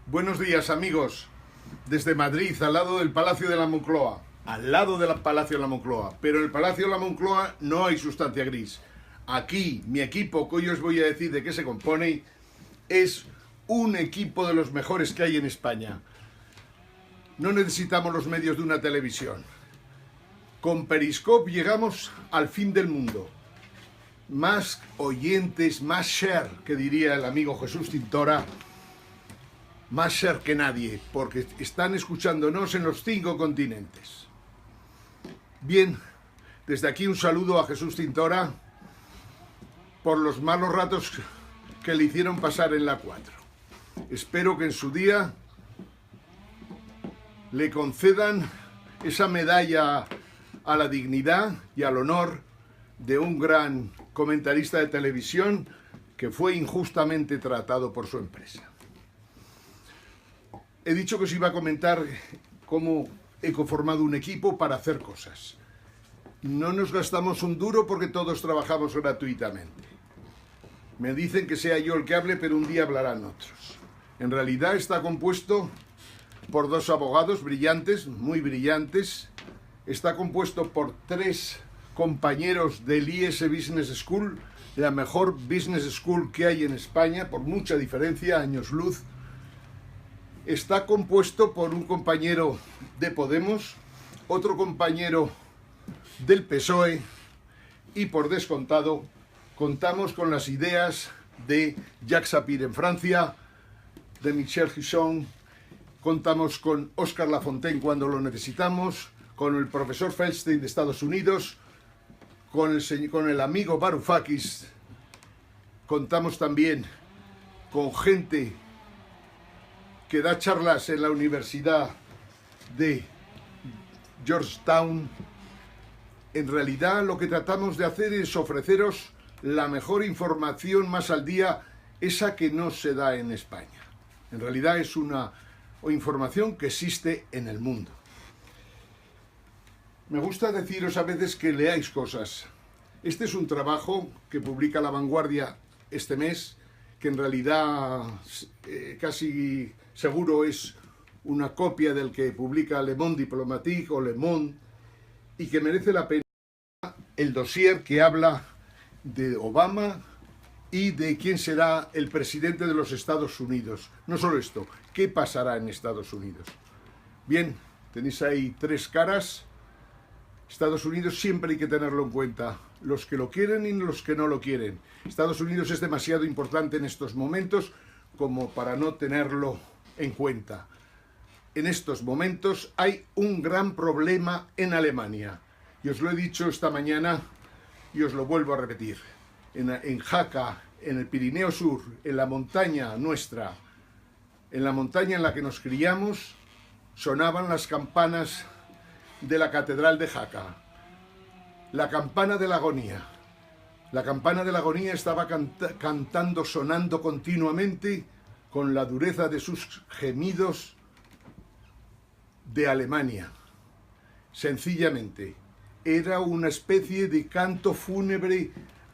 Buenos días, amigos, desde Madrid, al lado del Palacio de la Moncloa, Palacio de la Moncloa, pero en el Palacio de la Moncloa no hay sustancia gris. Aquí, mi equipo, que hoy os voy a decir de qué se compone, es un equipo de los mejores que hay en España. No necesitamos los medios de una televisión. Con Periscope llegamos al fin del mundo. Más oyentes, más share, que diría el amigo Jesús Tintora, más share que nadie, porque están escuchándonos en los 5 continentes. Bien, desde aquí un saludo a Jesús Tintora por los malos ratos que le hicieron pasar en la 4. Espero que en su día le concedan esa medalla a la dignidad y al honor de un gran comentarista de televisión que fue injustamente tratado por su empresa. He dicho que os iba a comentar cómo he conformado un equipo para hacer cosas. No nos gastamos un duro porque todos trabajamos gratuitamente. Me dicen que sea yo el que hable, pero un día hablarán otros. En realidad está compuesto por 2 abogados brillantes, muy brillantes. Está compuesto por 3 compañeros del IS Business School, la mejor business school que hay en España, por mucha diferencia, años luz. Está compuesto por un compañero de Podemos, otro compañero del PSOE y, por descontado, contamos con las ideas de Jacques Sapir en Francia, de Michel Husson, contamos con Oscar Lafontaine cuando lo necesitamos, con el profesor Feldstein de Estados Unidos, con el amigo Varoufakis, contamos también con gente que da charlas en la Universidad de Georgetown. En realidad lo que tratamos de hacer es ofreceros la mejor información más al día, esa que no se da en España. En realidad es una información que existe en el mundo. Me gusta deciros a veces que leáis cosas. Este es un trabajo que publica La Vanguardia este mes, que en realidad casi seguro es una copia del que publica Le Monde Diplomatique o Le Monde, y que merece la pena el dossier que habla de Obama y de quién será el presidente de los Estados Unidos. No solo esto, ¿qué pasará en Estados Unidos? Bien, tenéis ahí 3 caras. Estados Unidos siempre hay que tenerlo en cuenta, los que lo quieren y los que no lo quieren. Estados Unidos es demasiado importante en estos momentos como para no tenerlo en cuenta. En estos momentos hay un gran problema en Alemania. Y os lo he dicho esta mañana y os lo vuelvo a repetir. En Jaca, en el Pirineo Sur, en la montaña nuestra, en la montaña en la que nos criamos, sonaban las campanas de la Catedral de Jaca. La campana de la agonía. La campana de la agonía estaba cantando, sonando continuamente con la dureza de sus gemidos de Alemania. Sencillamente, era una especie de canto fúnebre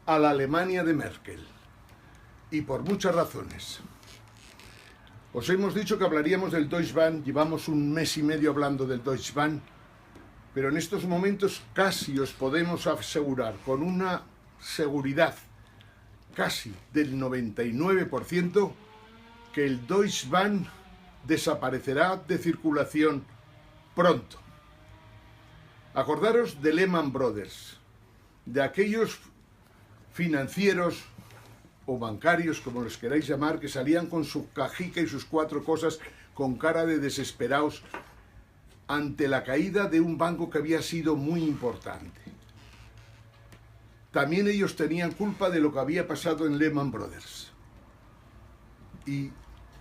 a la Alemania de Merkel. Y por muchas razones. Os hemos dicho que hablaríamos del Deutsche Bahn, llevamos un mes y medio hablando del Deutsche Bahn, pero en estos momentos casi os podemos asegurar con una seguridad casi del 99% que el Deutsche Bahn desaparecerá de circulación pronto. Acordaros de Lehman Brothers, de aquellos financieros o bancarios, como les queráis llamar, que salían con su cajica y sus 4 cosas con cara de desesperados ante la caída de un banco que había sido muy importante. También ellos tenían culpa de lo que había pasado en Lehman Brothers. Y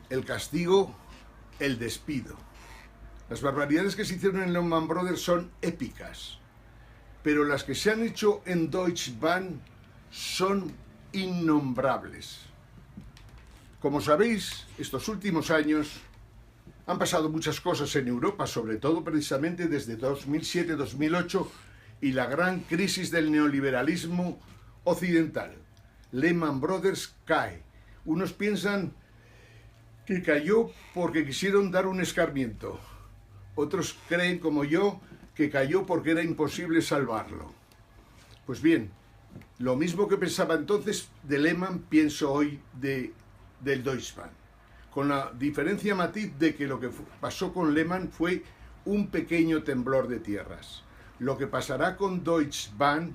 el castigo, el despido. Las barbaridades que se hicieron en Lehman Brothers son épicas, pero las que se han hecho en Deutsche Bahn son innombrables. Como sabéis, estos últimos años han pasado muchas cosas en Europa, sobre todo precisamente desde 2007-2008 y la gran crisis del neoliberalismo occidental. Lehman Brothers cae. Unos piensan que cayó porque quisieron dar un escarmiento. Otros creen, como yo, que cayó porque era imposible salvarlo. Pues bien, lo mismo que pensaba entonces de Lehman, pienso hoy del Deutsche Bank. Con la diferencia matiz de que lo que pasó con Lehman fue un pequeño temblor de tierras. Lo que pasará con Deutsche Bank,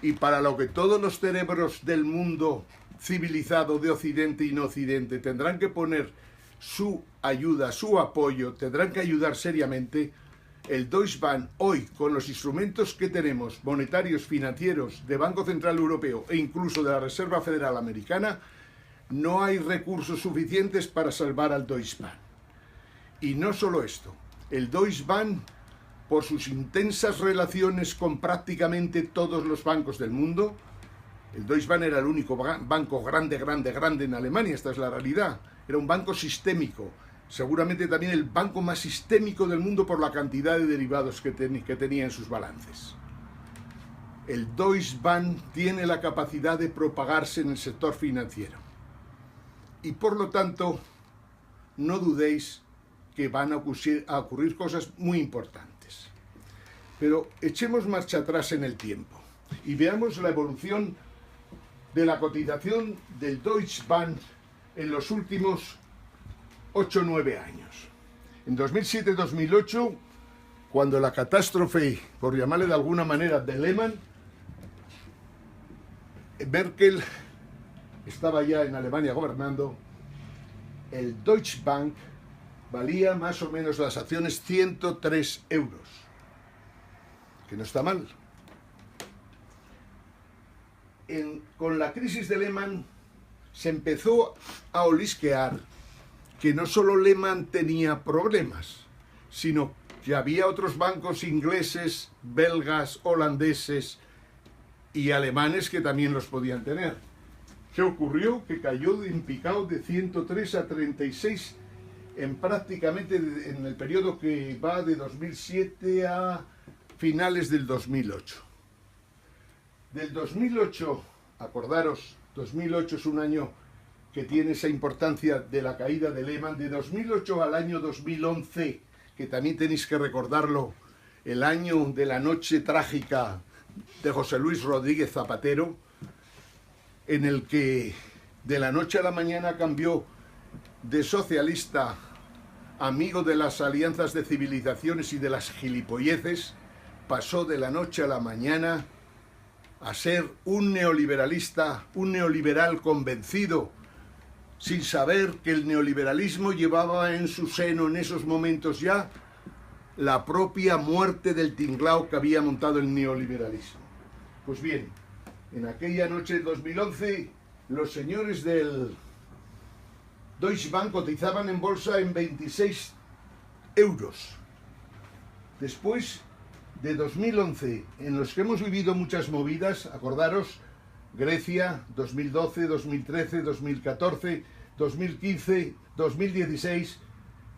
y para lo que todos los cerebros del mundo civilizado de Occidente y no Occidente tendrán que poner su ayuda, su apoyo, tendrán que ayudar seriamente, el Deutsche Bank hoy, con los instrumentos que tenemos, monetarios, financieros, de Banco Central Europeo e incluso de la Reserva Federal Americana, no hay recursos suficientes para salvar al Deutsche Bank. Y no solo esto, el Deutsche Bank, por sus intensas relaciones con prácticamente todos los bancos del mundo, el Deutsche Bank era el único banco grande en Alemania, esta es la realidad, era un banco sistémico, seguramente también el banco más sistémico del mundo por la cantidad de derivados que tenía en sus balances. El Deutsche Bank tiene la capacidad de propagarse en el sector financiero. Y por lo tanto, no dudéis que van a ocurrir cosas muy importantes. Pero echemos marcha atrás en el tiempo y veamos la evolución de la cotización del Deutsche Bank en los últimos 8 o 9 años. En 2007-2008, cuando la catástrofe, por llamarle de alguna manera, de Lehman, Merkel estaba ya en Alemania gobernando, el Deutsche Bank valía más o menos las acciones 103 euros, que no está mal. Con la crisis de Lehman se empezó a olisquear que no solo Lehman tenía problemas, sino que había otros bancos ingleses, belgas, holandeses y alemanes que también los podían tener. ¿Qué ocurrió? Que cayó en picado de 103 a 36 prácticamente en el periodo que va de 2007 a finales del 2008. Del 2008, acordaros, 2008 es un año que tiene esa importancia de la caída de Lehman, de 2008 al año 2011, que también tenéis que recordarlo, el año de la noche trágica de José Luis Rodríguez Zapatero, en el que de la noche a la mañana cambió de socialista, amigo de las alianzas de civilizaciones y de las gilipolleces, pasó de la noche a la mañana a ser un neoliberalista, un neoliberal convencido, sin saber que el neoliberalismo llevaba en su seno en esos momentos ya la propia muerte del tinglao que había montado el neoliberalismo. Pues bien, en aquella noche de 2011, los señores del Deutsche Bank cotizaban en bolsa en 26 euros. Después de 2011, en los que hemos vivido muchas movidas, acordaros, Grecia, 2012, 2013, 2014, 2015, 2016,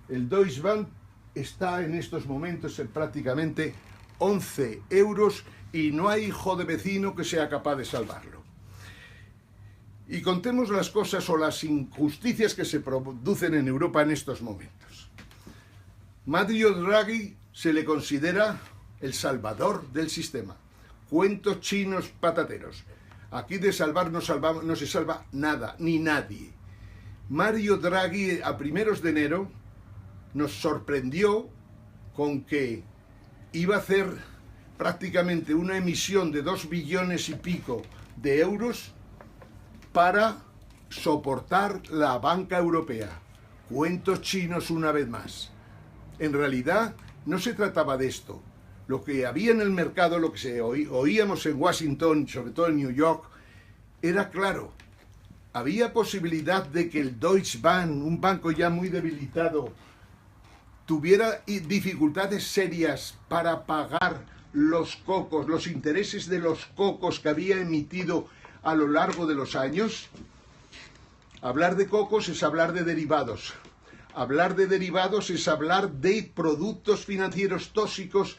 el Deutsche Bank está en estos momentos en prácticamente 11 euros y no hay hijo de vecino que sea capaz de salvarlo. Y contemos las cosas o las injusticias que se producen en Europa en estos momentos. Mario Draghi se le considera el salvador del sistema. Cuentos chinos patateros. Aquí de salvar no se salva nada, ni nadie. Mario Draghi a primeros de enero nos sorprendió con que iba a hacer prácticamente una emisión de 2 billones y pico de euros para soportar la banca europea. Cuentos chinos una vez más. En realidad no se trataba de esto. Lo que había en el mercado, lo que oíamos en Washington, sobre todo en New York, era claro. Había posibilidad de que el Deutsche Bank, un banco ya muy debilitado, tuviera dificultades serias para pagar los cocos, los intereses de los cocos que había emitido a lo largo de los años. Hablar de cocos es hablar de derivados. Hablar de derivados es hablar de productos financieros tóxicos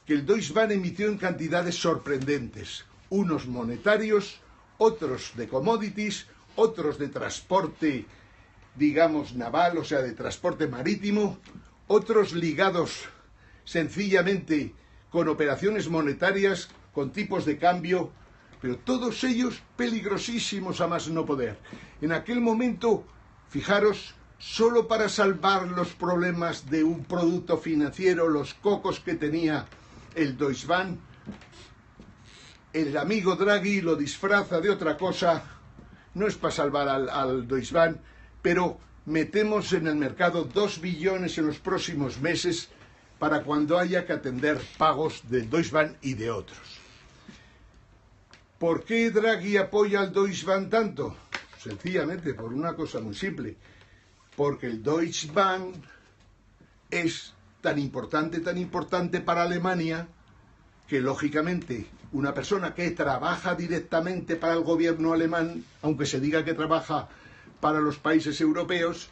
que el Deutsche Bank emitió en cantidades sorprendentes. Unos monetarios, otros de commodities, otros de transporte digamos, naval, o sea, de transporte marítimo, otros ligados sencillamente con operaciones monetarias, con tipos de cambio, pero todos ellos peligrosísimos a más no poder. En aquel momento, fijaros, solo para salvar los problemas de un producto financiero, los cocos que tenía el Deutsche Bank, el amigo Draghi lo disfraza de otra cosa, no es para salvar al Deutsche Bank, pero metemos en el mercado 2 billones en los próximos meses para cuando haya que atender pagos del Deutsche Bank y de otros. ¿Por qué Draghi apoya al Deutsche Bank tanto? Sencillamente por una cosa muy simple, porque el Deutsche Bank es tan importante para Alemania, que lógicamente una persona que trabaja directamente para el gobierno alemán, aunque se diga que trabaja para los países europeos,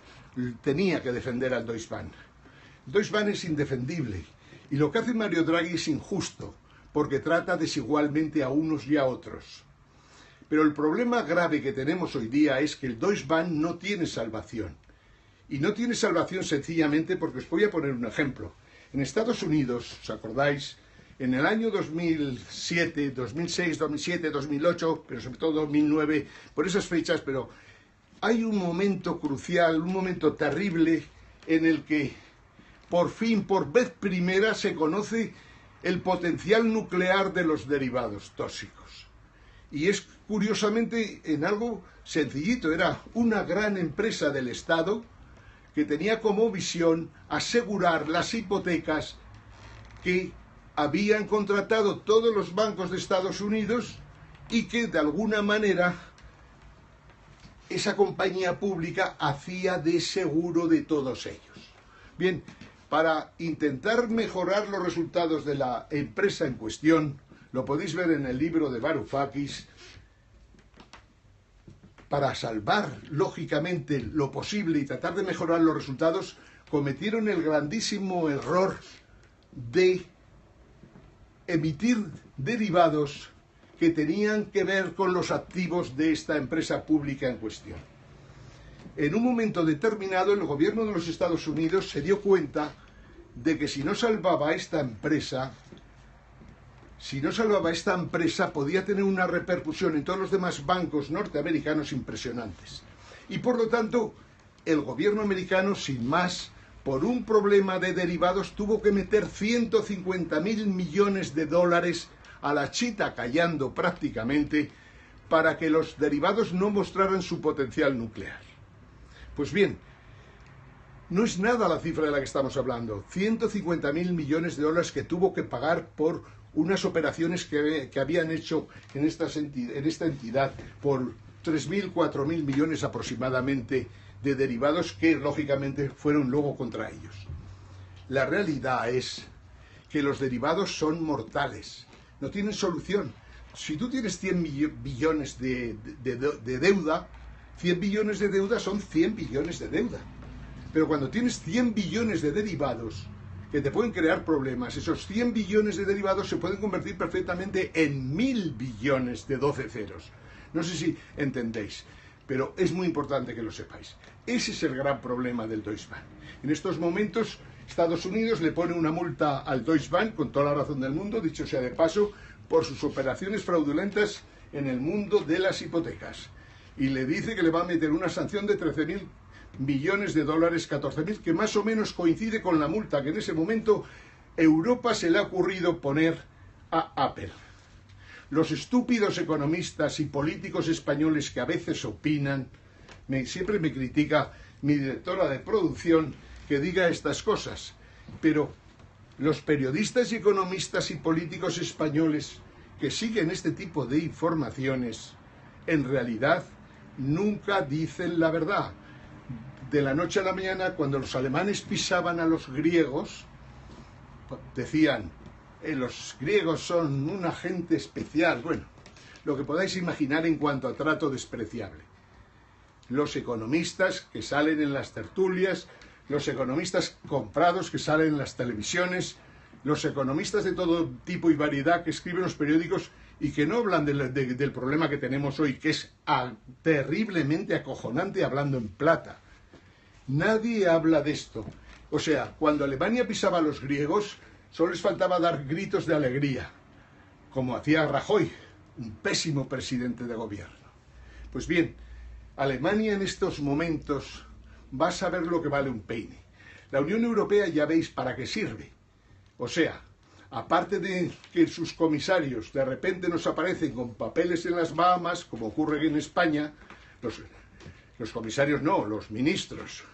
tenía que defender al Deutsche Bank. El Deutsche Bank es indefendible y lo que hace Mario Draghi es injusto, porque trata desigualmente a unos y a otros. Pero el problema grave que tenemos hoy día es que el Deutsche Bank no tiene salvación. Y no tiene salvación sencillamente porque os voy a poner un ejemplo. En Estados Unidos, ¿os acordáis? En el año 2007, 2006, 2007, 2008, pero sobre todo 2009, por esas fechas, pero hay un momento crucial, un momento terrible en el que por fin, por vez primera, se conoce el potencial nuclear de los derivados tóxicos. Y es curiosamente en algo sencillito, era una gran empresa del Estado que tenía como visión asegurar las hipotecas que habían contratado todos los bancos de Estados Unidos y que de alguna manera esa compañía pública hacía de seguro de todos ellos. Bien, para intentar mejorar los resultados de la empresa en cuestión, lo podéis ver en el libro de Varoufakis, para salvar lógicamente lo posible y tratar de mejorar los resultados, cometieron el grandísimo error de emitir derivados que tenían que ver con los activos de esta empresa pública en cuestión. En un momento determinado, el gobierno de los Estados Unidos se dio cuenta de que si no salvaba esta empresa, podía tener una repercusión en todos los demás bancos norteamericanos impresionantes. Y por lo tanto, el gobierno americano, sin más, por un problema de derivados, tuvo que meter 150.000 millones de dólares a la chita callando prácticamente para que los derivados no mostraran su potencial nuclear. Pues bien, no es nada la cifra de la que estamos hablando. 150.000 millones de dólares que tuvo que pagar por unas operaciones que habían hecho en esta entidad por 3.000, 4.000 millones aproximadamente de derivados que lógicamente fueron luego contra ellos. La realidad es que los derivados son mortales, no tienen solución. Si tú tienes 100 billones de deuda, 100 billones de deuda son 100 billones de deuda. Pero cuando tienes 100 billones de derivados que te pueden crear problemas, esos 100 billones de derivados se pueden convertir perfectamente en 1.000 billones de 12 ceros. No sé si entendéis, pero es muy importante que lo sepáis. Ese es el gran problema del Deutsche Bank. En estos momentos, Estados Unidos le pone una multa al Deutsche Bank, con toda la razón del mundo, dicho sea de paso, por sus operaciones fraudulentas en el mundo de las hipotecas. Y le dice que le va a meter una sanción de 13.000 millones de dólares, 14.000, que más o menos coincide con la multa que en ese momento Europa se le ha ocurrido poner a Apple. Los estúpidos economistas y políticos españoles que a veces opinan, siempre me critica mi directora de producción que diga estas cosas, pero los periodistas y economistas y políticos españoles que siguen este tipo de informaciones, en realidad nunca dicen la verdad. De la noche a la mañana, cuando los alemanes pisaban a los griegos, decían, los griegos son una gente especial. Bueno, lo que podáis imaginar en cuanto a trato despreciable. Los economistas que salen en las tertulias, los economistas comprados que salen en las televisiones, los economistas de todo tipo y variedad que escriben los periódicos y que no hablan del problema que tenemos hoy, que es terriblemente acojonante hablando en plata. Nadie habla de esto. O sea, cuando Alemania pisaba a los griegos, solo les faltaba dar gritos de alegría, como hacía Rajoy, un pésimo presidente de gobierno. Pues bien, Alemania en estos momentos va a saber lo que vale un peine. La Unión Europea ya veis para qué sirve. O sea, aparte de que sus comisarios de repente nos aparecen con papeles en las Bahamas, como ocurre en España, los comisarios no, los ministros.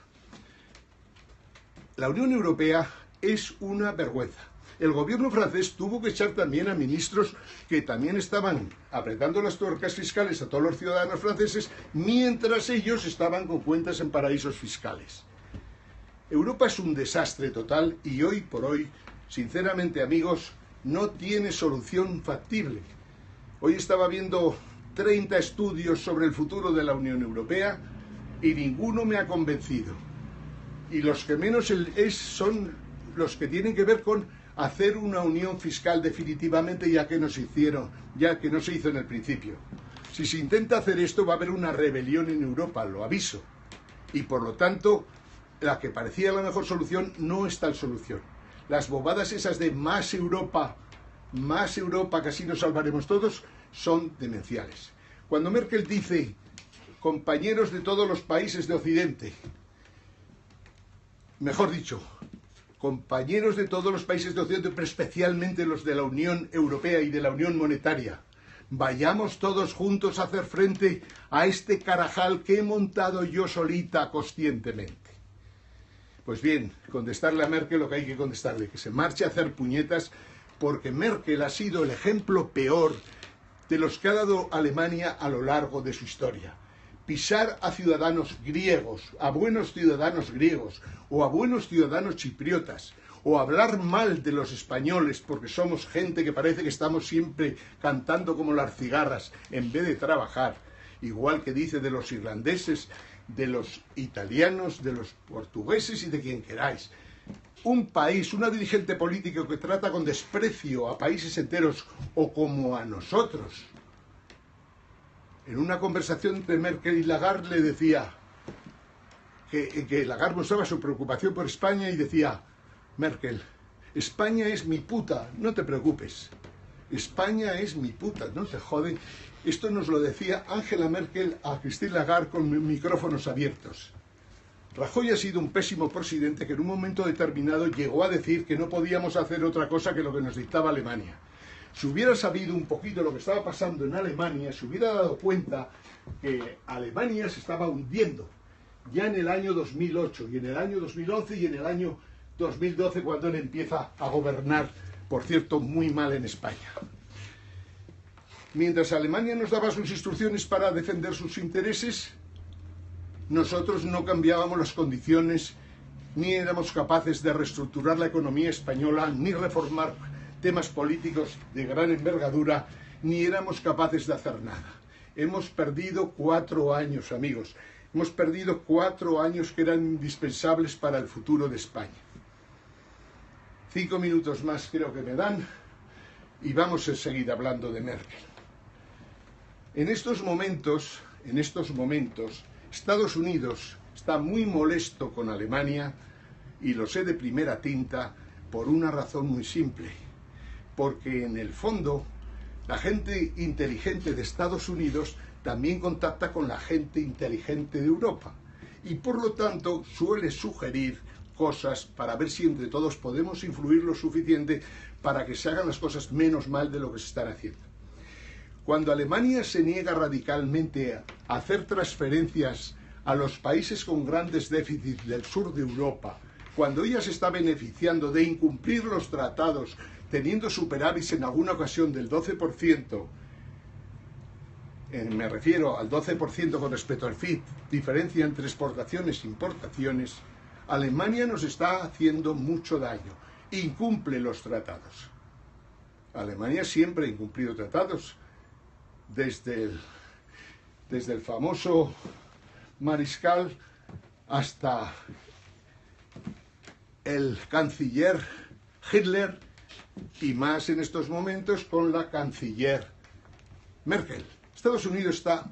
La Unión Europea es una vergüenza. El gobierno francés tuvo que echar también a ministros que también estaban apretando las tuercas fiscales a todos los ciudadanos franceses, mientras ellos estaban con cuentas en paraísos fiscales. Europa es un desastre total y hoy por hoy, sinceramente amigos, no tiene solución factible. Hoy estaba viendo 30 estudios sobre el futuro de la Unión Europea y ninguno me ha convencido. Y los que menos son los que tienen que ver con hacer una unión fiscal definitivamente, ya que no se hizo en el principio. Si se intenta hacer esto, va a haber una rebelión en Europa, lo aviso. Y por lo tanto, la que parecía la mejor solución no es tal solución. Las bobadas esas de más Europa, que así nos salvaremos todos, son demenciales. Cuando Merkel dice, compañeros de todos los países de Occidente, mejor dicho, compañeros de todos los países de Occidente, pero especialmente los de la Unión Europea y de la Unión Monetaria, vayamos todos juntos a hacer frente a este carajal que he montado yo solita conscientemente. Pues bien, contestarle a Merkel lo que hay que contestarle, que se marche a hacer puñetas, porque Merkel ha sido el ejemplo peor de los que ha dado Alemania a lo largo de su historia. Pisar a ciudadanos griegos, a buenos ciudadanos griegos, o a buenos ciudadanos chipriotas, o hablar mal de los españoles porque somos gente que parece que estamos siempre cantando como las cigarras en vez de trabajar, igual que dice de los irlandeses, de los italianos, de los portugueses y de quien queráis. Un país, una dirigente política que trata con desprecio a países enteros o como a nosotros. En una conversación entre Merkel y Lagarde le decía que Lagarde mostraba su preocupación por España y decía, Merkel, España es mi puta, no te preocupes. España es mi puta, no te joden. Esto nos lo decía Angela Merkel a Christine Lagarde con micrófonos abiertos. Rajoy ha sido un pésimo presidente que en un momento determinado llegó a decir que no podíamos hacer otra cosa que lo que nos dictaba Alemania. Si hubiera sabido un poquito lo que estaba pasando en Alemania, se hubiera dado cuenta que Alemania se estaba hundiendo ya en el año 2008, y en el año 2011 y en el año 2012, cuando él empieza a gobernar, por cierto, muy mal en España. Mientras Alemania nos daba sus instrucciones para defender sus intereses, nosotros no cambiábamos las condiciones, ni éramos capaces de reestructurar la economía española, ni reformar temas políticos de gran envergadura, ni éramos capaces de hacer nada. Hemos perdido 4 años, amigos. Hemos perdido 4 años que eran indispensables para el futuro de España. 5 minutos más creo que me dan y vamos a seguir hablando de Merkel. En estos momentos, Estados Unidos está muy molesto con Alemania, y lo sé de primera tinta por una razón muy simple. Porque en el fondo, la gente inteligente de Estados Unidos también contacta con la gente inteligente de Europa. Y por lo tanto suele sugerir cosas para ver si entre todos podemos influir lo suficiente para que se hagan las cosas menos mal de lo que se están haciendo. Cuando Alemania se niega radicalmente a hacer transferencias a los países con grandes déficits del sur de Europa, cuando ella se está beneficiando de incumplir los tratados, teniendo superávits en alguna ocasión del 12%, me refiero al 12% con respecto al PIB, diferencia entre exportaciones e importaciones, Alemania nos está haciendo mucho daño, incumple los tratados. Alemania siempre ha incumplido tratados, desde el famoso mariscal hasta el canciller Hitler, y más en estos momentos con la canciller Merkel. Estados Unidos está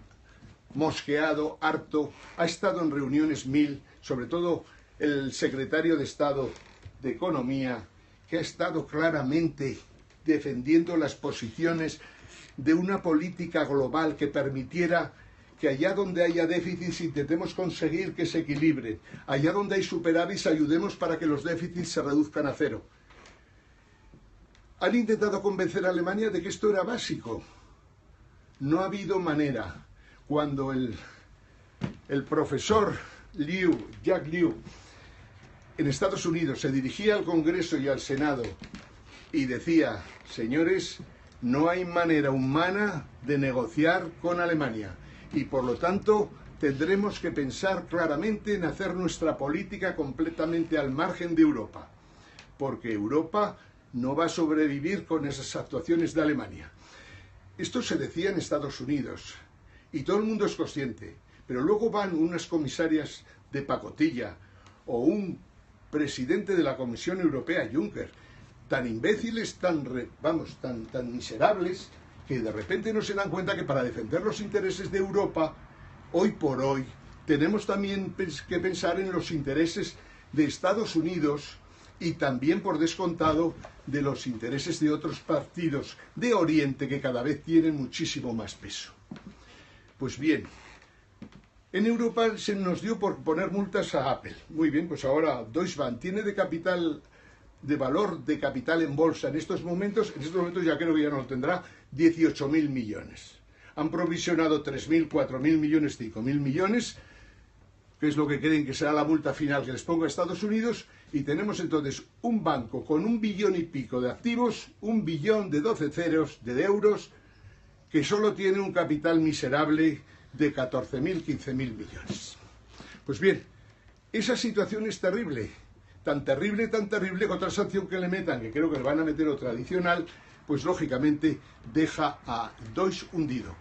mosqueado, harto, ha estado en reuniones 1000 sobre todo el secretario de Estado de Economía, que ha estado claramente defendiendo las posiciones de una política global que permitiera que allá donde haya déficits intentemos conseguir que se equilibren, allá donde hay superávits ayudemos para que los déficits se reduzcan a cero. Han intentado convencer a Alemania de que esto era básico. No ha habido manera. Cuando el profesor Jack Lew, en Estados Unidos se dirigía al Congreso y al Senado y decía: señores, no hay manera humana de negociar con Alemania y por lo tanto tendremos que pensar claramente en hacer nuestra política completamente al margen de Europa, porque Europa no va a sobrevivir con esas actuaciones de Alemania. Esto se decía en Estados Unidos y todo el mundo es consciente, pero luego van unas comisarias de pacotilla o un presidente de la Comisión Europea, Juncker, tan imbéciles, tan miserables, que de repente no se dan cuenta que para defender los intereses de Europa, hoy por hoy, tenemos también que pensar en los intereses de Estados Unidos y también, por descontado, de los intereses de otros partidos de Oriente que cada vez tienen muchísimo más peso. Pues bien, en Europa se nos dio por poner multas a Apple. Muy bien, pues ahora Deutsche Bank tiene de valor de capital en bolsa en estos momentos ya creo que ya no lo tendrá, 18.000 millones. Han provisionado 3.000, 4.000 millones, 5.000 millones, que es lo que creen que será la multa final que les ponga Estados Unidos, y tenemos entonces un banco con 1 billón y pico de activos, 1 billón de 12 ceros de euros, que solo tiene un capital miserable de 14.000, 15.000 millones. Pues bien, esa situación es terrible, tan terrible que otra sanción que le metan, que creo que le van a meter otra adicional, pues lógicamente deja a Deutsche hundido.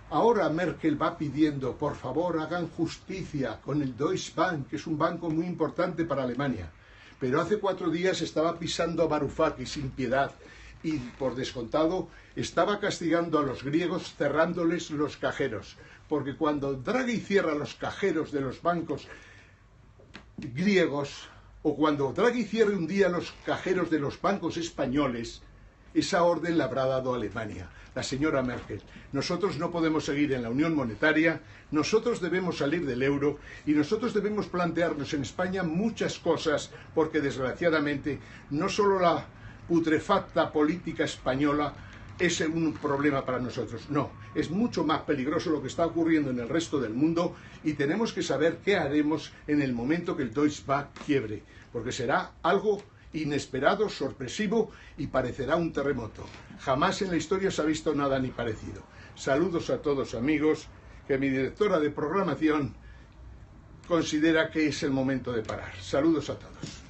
Ahora Merkel va pidiendo, por favor, hagan justicia con el Deutsche Bank, que es un banco muy importante para Alemania. Pero hace 4 días estaba pisando a Varoufakis sin piedad y, por descontado, estaba castigando a los griegos cerrándoles los cajeros. Porque cuando Draghi cierra los cajeros de los bancos griegos, o cuando Draghi cierre un día los cajeros de los bancos españoles, esa orden la habrá dado Alemania, la señora Merkel. Nosotros no podemos seguir en la Unión Monetaria, nosotros debemos salir del euro y nosotros debemos plantearnos en España muchas cosas, porque desgraciadamente no solo la putrefacta política española es un problema para nosotros, no, es mucho más peligroso lo que está ocurriendo en el resto del mundo y tenemos que saber qué haremos en el momento que el Deutsche Bank quiebre, porque será algo inesperado, sorpresivo y parecerá un terremoto. Jamás en la historia se ha visto nada ni parecido. Saludos a todos, amigos, que mi directora de programación considera que es el momento de parar. Saludos a todos.